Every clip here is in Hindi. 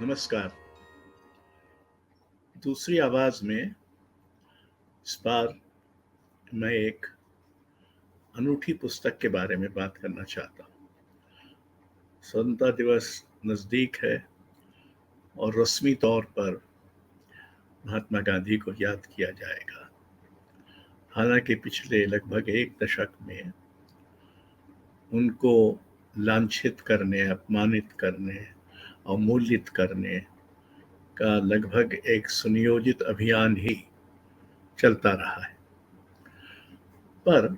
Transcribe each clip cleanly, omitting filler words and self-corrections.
नमस्कार। दूसरी आवाज में इस बार मैं एक अनूठी पुस्तक के बारे में बात करना चाहता हूँ। स्वतंत्रता दिवस नज़दीक है और रस्मी तौर पर महात्मा गांधी को याद किया जाएगा। हालांकि पिछले लगभग एक दशक में उनको लांछित करने, अपमानित करने, अवमूल्यित करने का लगभग एक सुनियोजित अभियान ही चलता रहा है। पर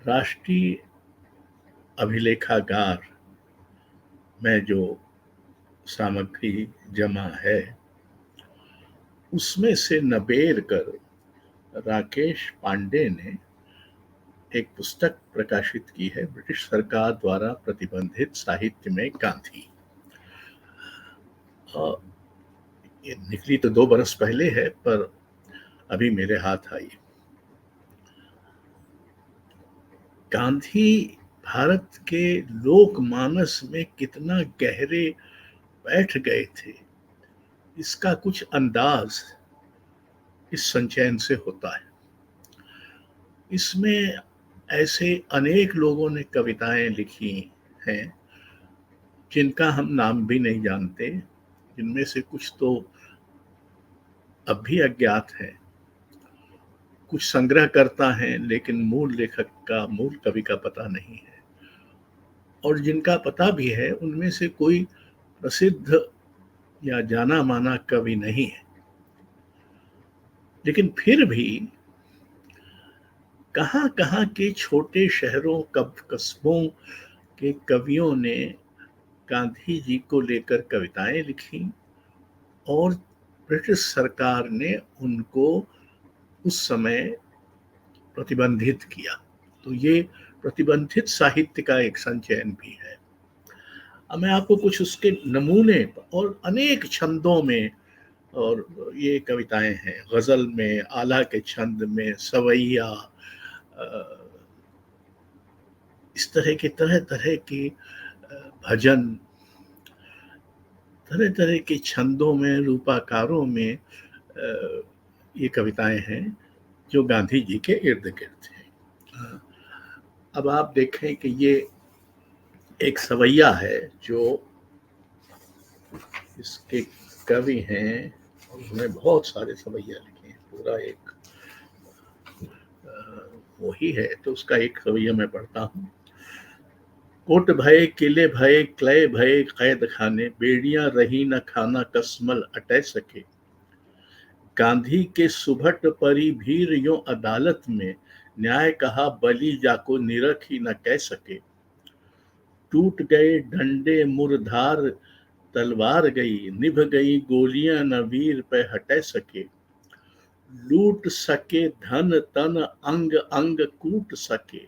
राष्ट्रीय अभिलेखागार में जो सामग्री जमा है उसमें से नबेड़ कर राकेश पांडे ने एक पुस्तक प्रकाशित की है, ब्रिटिश सरकार द्वारा प्रतिबंधित साहित्य में गांधी। ये निकली तो 2 बरस पहले है, पर अभी मेरे हाथ आई। गांधी भारत के लोकमानस में कितना गहरे बैठ गए थे, इसका कुछ अंदाज इस संचयन से होता है। इसमें ऐसे अनेक लोगों ने कविताएं लिखी हैं जिनका हम नाम भी नहीं जानते, जिनमें से कुछ तो अब भी अज्ञात है, कुछ संग्रह करता है लेकिन मूल लेखक का, मूल कवि का पता नहीं है, और जिनका पता भी है उनमें से कोई प्रसिद्ध या जाना माना कवि नहीं है। लेकिन फिर भी कहां कहां के छोटे शहरों, कस्बों के कवियों ने गांधी जी को लेकर कविताएं लिखी और ब्रिटिश सरकार ने उनको उस समय प्रतिबंधित किया। तो ये प्रतिबंधित साहित्य का एक संचयन भी है। अब मैं आपको कुछ उसके नमूने और अनेक छंदों में, और ये कविताएं हैं गजल में, आला के छंद में, सवैया, इस तरह के तरह तरह के भजन, तरह तरह के छंदों में, रूपाकारों में ये कविताएं हैं जो गांधी जी के इर्द गिर्द हैं। अब आप देखें कि ये एक सवैया है जो इसके कवि हैं, उन्होंने बहुत सारे सवैया लिखे हैं, पूरा एक वही है। तो उसका एक सवैया मैं पढ़ता हूँ। कोट भये, किले भये, क्लय भये, कैद खाने, बेड़ियां रही न खाना कसमल अटै सके। गांधी के सुभट परी भीर यो अदालत में, न्याय कहा बली जाको निरख ही न कह सके। टूट गए डंडे मुरधार तलवार गई, निभ गई गोलियां न वीर पे हटे सके। लूट सके धन तन अंग अंग कूट सके,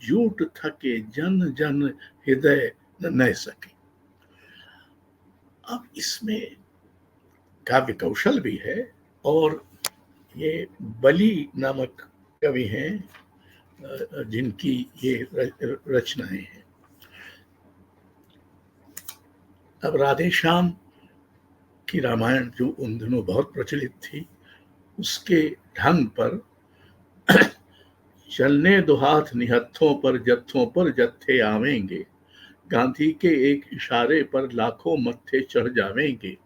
झूठ थके जन जन हृदय न नह सके। अब इसमें काव्य कौशल भी है, और ये बली नामक कवि हैं जिनकी ये रचनाएं हैं। अब राधे श्याम की रामायण जो उन दिनों बहुत प्रचलित थी, उसके ढंग पर चलने दो हाथ निहत्थों पर जत्थे आवेंगे, गांधी के एक इशारे पर लाखों मत्थे चढ़ जावेंगे।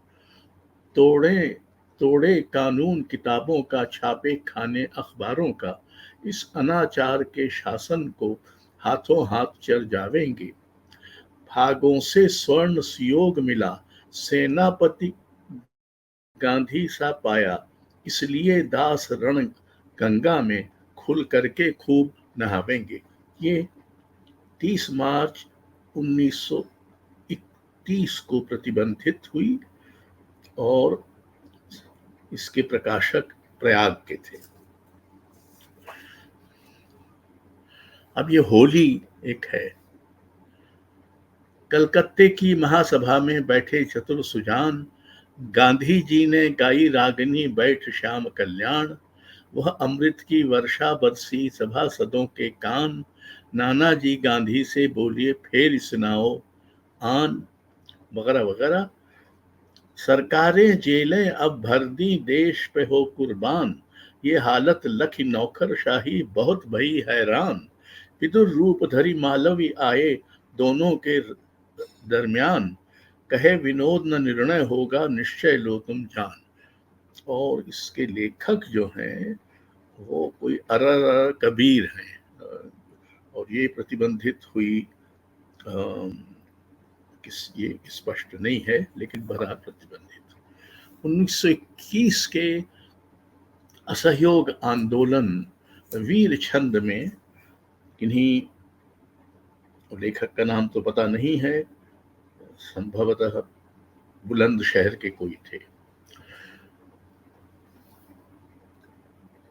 तोड़े तोड़े कानून किताबों का, छापे खाने अखबारों का, इस अनाचार के शासन को हाथों हाथ चल जावेंगे। भागों से स्वर्ण सुयोग मिला, सेनापति गांधी सा पाया, इसलिए दास रण गंगा में खुल करके खूब नहावेंगे। ये 30 मार्च 1931 को प्रतिबंधित हुई और इसके प्रकाशक प्रयाग के थे। अब ये होली एक है। कलकत्ते की महासभा में बैठे चतुर सुजान, गांधी जी ने गाई रागनी बैठ श्याम कल्याण। वह अमृत की वर्षा बरसी सभासदों के कान, नानाजी गांधी से बोलिए फेर सुनाओ आन। वगैरह वगैरह। सरकारें जेलें अब भर दी, देश पे हो कुर्बान, ये हालत लखी नौकरशाही बहुत भई हैरान। विदुर रूप धरी मालवी आए दोनों के दरमियान, कहे विनोद न निर्णय होगा, निश्चय लो तुम जान। और इसके लेखक जो हैं वो कोई अरर कबीर हैं, और ये प्रतिबंधित हुई, ये स्पष्ट नहीं है लेकिन बहरहाल प्रतिबंधित। 1921 के असहयोग आंदोलन वीर छंद में, किन्हीं लेखक का नाम तो पता नहीं है, संभवतः बुलंदशहर के कोई थे।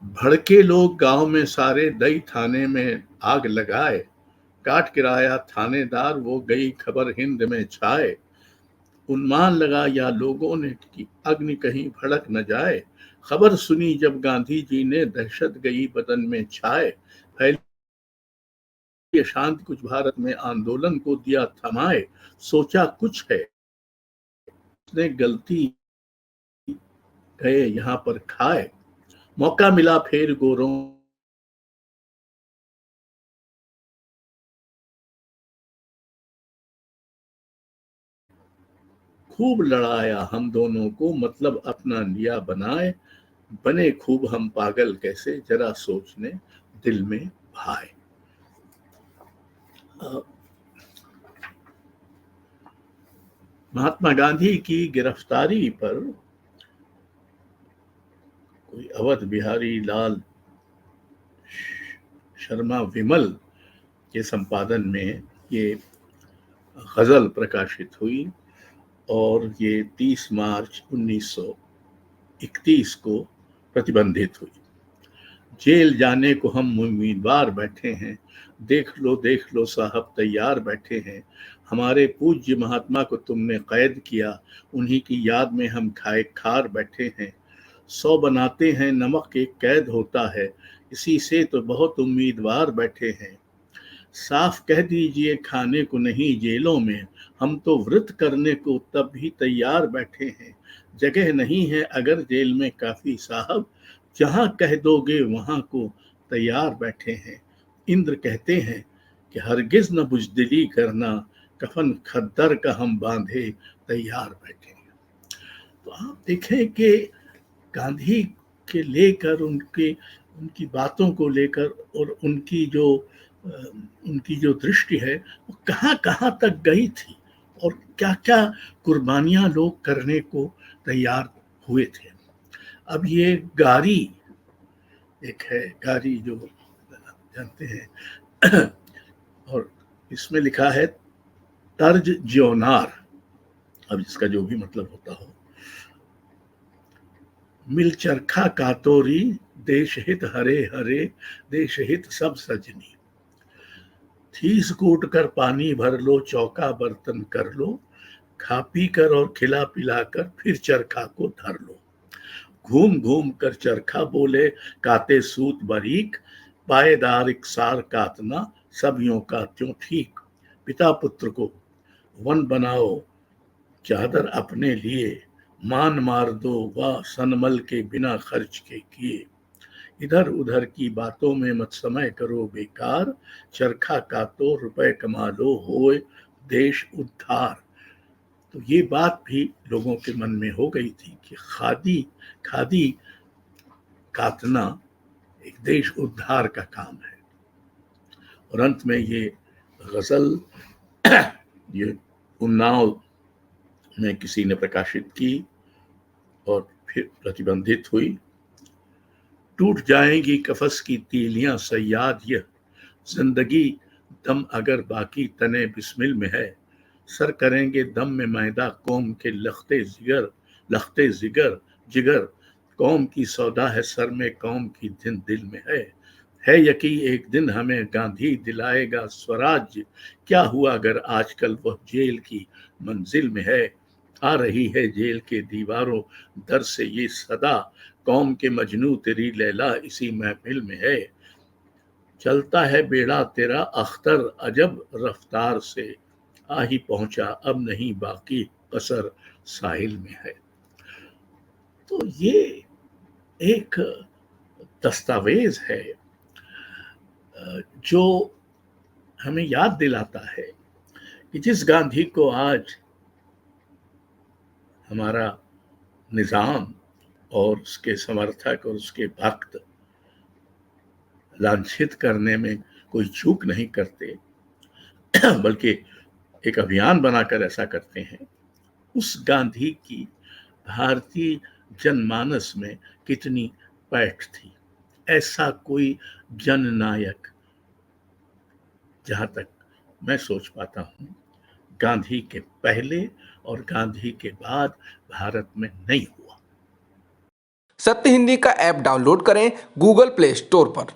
भड़के लोग गांव में सारे, दई थाने में आग लगाए, काट किराया थानेदार वो, गई खबर हिंद में छाए। उन्मान लगा या लोगों ने कि अग्नि कहीं भड़क न जाए, खबर सुनी जब गांधी जी ने, दहशत गई बदन में छाए। फैली शांति कुछ भारत में, आंदोलन को दिया थमाए, सोचा कुछ है उसने गलती, गए यहाँ पर खाए। मौका मिला फिर गोरों खूब लड़ाया हम दोनों को, मतलब अपना लिया बनाए, बने खूब हम पागल कैसे, जरा सोचने दिल में भाए। महात्मा गांधी की गिरफ्तारी पर कोई अवध बिहारी लाल शर्मा विमल के संपादन में ये गजल प्रकाशित हुई, और ये 30 मार्च 1931 को प्रतिबंधित हुई। जेल जाने को हम उम्मीदवार बैठे हैं, देख लो साहब तैयार बैठे हैं। हमारे पूज्य महात्मा को तुमने कैद किया, उन्हीं की याद में हम खाए खार बैठे हैं। 100 बनाते हैं नमक एक कैद होता है, इसी से तो बहुत उम्मीदवार बैठे हैं। साफ कह दीजिए खाने को नहीं जेलों में, हम तो व्रत करने को तब भी तैयार बैठे हैं। जगह नहीं है अगर जेल में काफी साहब, जहां कह दोगे वहां को तैयार बैठे हैं। इंद्र कहते हैं कि हरगिज न बुजदिली करना, कफन खद्दर का हम बांधे तैयार बैठे हैं। तो आप देखें कि गांधी के लेकर, उनके उनकी बातों को लेकर, और उनकी जो दृष्टि है वो कहाँ कहाँ तक गई थी, और क्या क्या कुर्बानियां लोग करने को तैयार हुए थे। अब ये गारी एक है, गारी जो जानते हैं, और इसमें लिखा है तर्ज ज्योनार, अब इसका जो भी मतलब होता हो। मिल चरखा कातोरी, देश हित हरे हरे, देश हित सब सजनी। ठीस कूट कर पानी भर लो, चौका बर्तन कर लो, खा पी कर और खिला पिला कर फिर चरखा को धर लो। घूम घूम कर चरखा बोले, काते सूत बारीक, पायेदार इकसार कातना, सबियों का त्यों ठीक। पिता पुत्र को वन बनाओ चादर अपने लिए, मान मार दो वाह सनमल के बिना खर्च के किए। इधर उधर की बातों में मत समय करो बेकार, चरखा का तो रुपए कमा लो होए देश उद्धार। तो ये बात भी लोगों के मन में हो गई थी कि खादी खादी कातना एक देश उद्धार का काम है। और अंत में ये गजल ये उन्नाव में किसी ने प्रकाशित की और फिर प्रतिबंधित हुई। टूट जाएंगी कफस की तीलियां सयाद, यह जिंदगी दम अगर बाकी तने बिस्मिल में है। सर करेंगे दम में मैदा कौम के लखते जिगर जिगर, कौम की सौदा है सर में, कौम की दिन दिल में है यकी एक दिन हमें गांधी दिलाएगा स्वराज्य। क्या हुआ अगर आजकल वह जेल की मंजिल में है। आ रही है जेल के दीवारों दर से ये सदा, कौम के मजनू तेरी लैला इसी महफिल में है। चलता है बेड़ा तेरा अख्तर अजब रफ्तार से, आ ही पहुंचा अब नहीं बाकी कसर साहिल में है। तो ये एक दस्तावेज है जो हमें याद दिलाता है कि जिस गांधी को आज हमारा निजाम और उसके समर्थक और उसके भक्त लांछित करने में कोई चूक नहीं करते बल्कि एक अभियान बनाकर ऐसा करते हैं, उस गांधी की भारतीय जनमानस में कितनी पैठ थी। ऐसा कोई जननायक, जहां तक मैं सोच पाता हूं, गांधी के पहले और गांधी के बाद भारत में नहीं हुआ। सत्य हिंदी का ऐप डाउनलोड करें गूगल प्ले स्टोर पर।